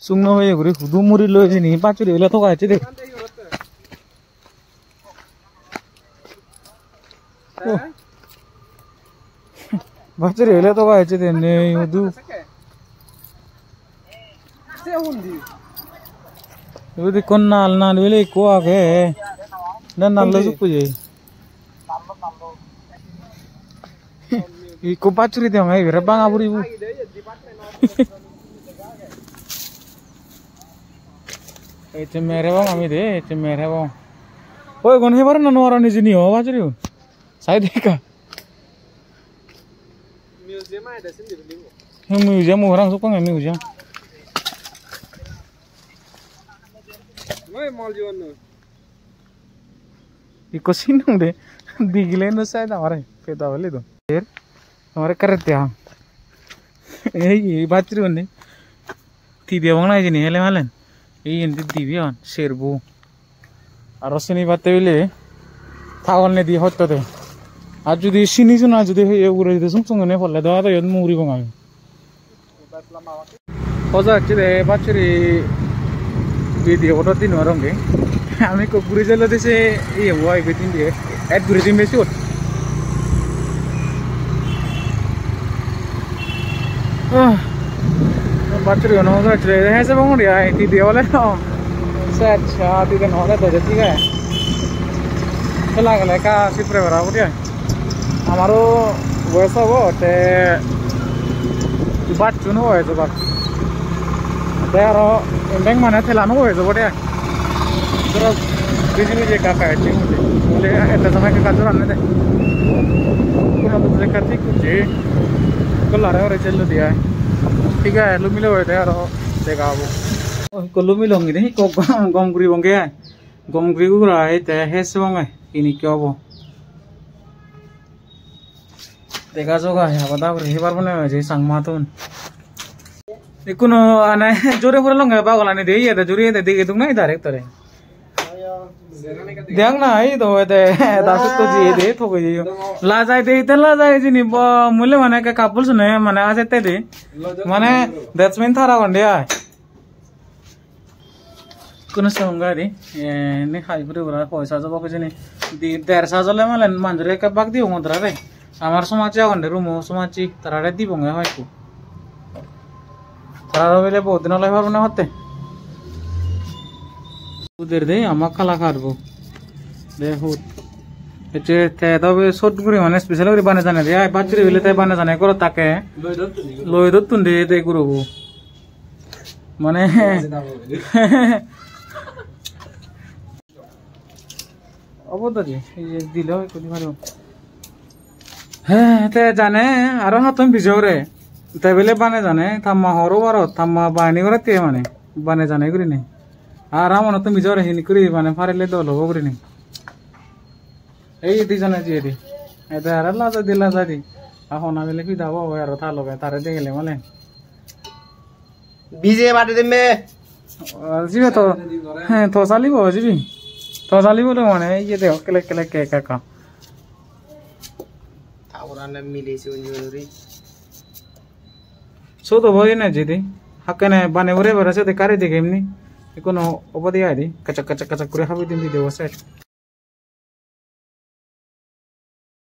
Sungno hoye guri hudu muri lo jini pachuri hela to gache de. Pachuri hela to gache de ne hudu. Hudu kon nal vele ko age. Dan nal lo supuje. Iko pachuri de ngai vera banga buri bu. Itu mere bang kami deh, itu mere bang. Oh, kon hebat nano orang di sini, oh pachuri. Saya deka. Museum ada sini di belakang. Museum orang suka nggak museum? Woi mall jual no. Iko sini deh, di Glen saya dah orang, kita beli tu. हमारे करते हैं ये बात चल रही है तीव्य बंगला है जिन्हें हेले मालन ये इंदी तीव्य आन शेरबू और उसने बातें भी ले थागल ने दी होता थे आज जो देशी नहीं सुना जो देश ये उड़े देशों संगने फल लेता था याद मूरी बंगाल होता अच्छे थे बात चल रही वीडियो फोटो तीन वारोंगे हमें को पूरी जल्द से ये हुआ एक दिन दिए ऐड पूरी दिन में शूट बच्चे को नौका चले हैं सब होंगे यार इतनी देवाले ना सच अच्छा आती तो नौका तो जती है चला गया का सिपरे बराबर है हमारो वैसा वो ते बात चुनो है जो बात ते यारो बैंक माने थे लानो है जो बढ़िया तो बिजली जे का है मुझे ऐसा समय के काजू आने दे कुछ तो मुझे करती कुछ को ला रहे और चल दिया है ठीक है लुमिलो है यार देखा वो को लुमिलो ngi deh ko gomgri bongge gomgri gu ra है ते हेस बंगे ini क्या वो देखा जो का है बता रही बार बने जे संगमा तो इकुनो आने जोरे पूरा लंगा बागला ने दे ये तो जोरे दे के तुम नहीं डायरेक्ट तरे देंग ना ही तो ते दासु तो जी दे तो गई ला जाए दे इतने ला जाए जी नहीं मुल्ले माने का कापुल सुने माने आज इतने दे माने दैट्स मीन थारा वंडे आए कुछ संगा रे ने हाई पूरे बड़ा पैसा जब कुछ नहीं दी देर साजले माले मंजरे का बाग दी होंगे तरह रे हमार समाज या वंडे रूम समाज तरह रे दी बोंगे हाई को तरह रो बेले बहुत दिन लाइफ बने होते उधर दे आमा काला खारबो देखो एचे ते तबे शॉट गुरी माने स्पेशल गुरी बाने जाने रे आइ बाचरी बेले ते बाने जाने करो ताके लय दतुन दे ते गुरुबो माने अबोदा जी ये दिलो कोनी मारो हे ते जाने आरो हातम बिजो रे ते बेले बाने जाने थामा हरो बारो थामा बानी करे ते माने बाने जाने गुरी नहीं आराम ना तुम बिजोरे ही निकरी माने फारे ले दो लोगों को नहीं ये दिजाना जी ऐसे यार अल्लाह तो दिला जाती आहो ना मिले फिर दावा हो यार था लोग तारे देख ले माले बीजे बाटे दिन में जी में तो साली वो जी भी तो साली बोले माने ये देखो कले कले के का थावरान मिले से उन्होंने सो तो वही ना जी दी हकने बने बुरे बरसे ते करे देखे हमने इकोनो ओपदिया दी कचक कचक कचक करे हाबी दिन दी देवसेट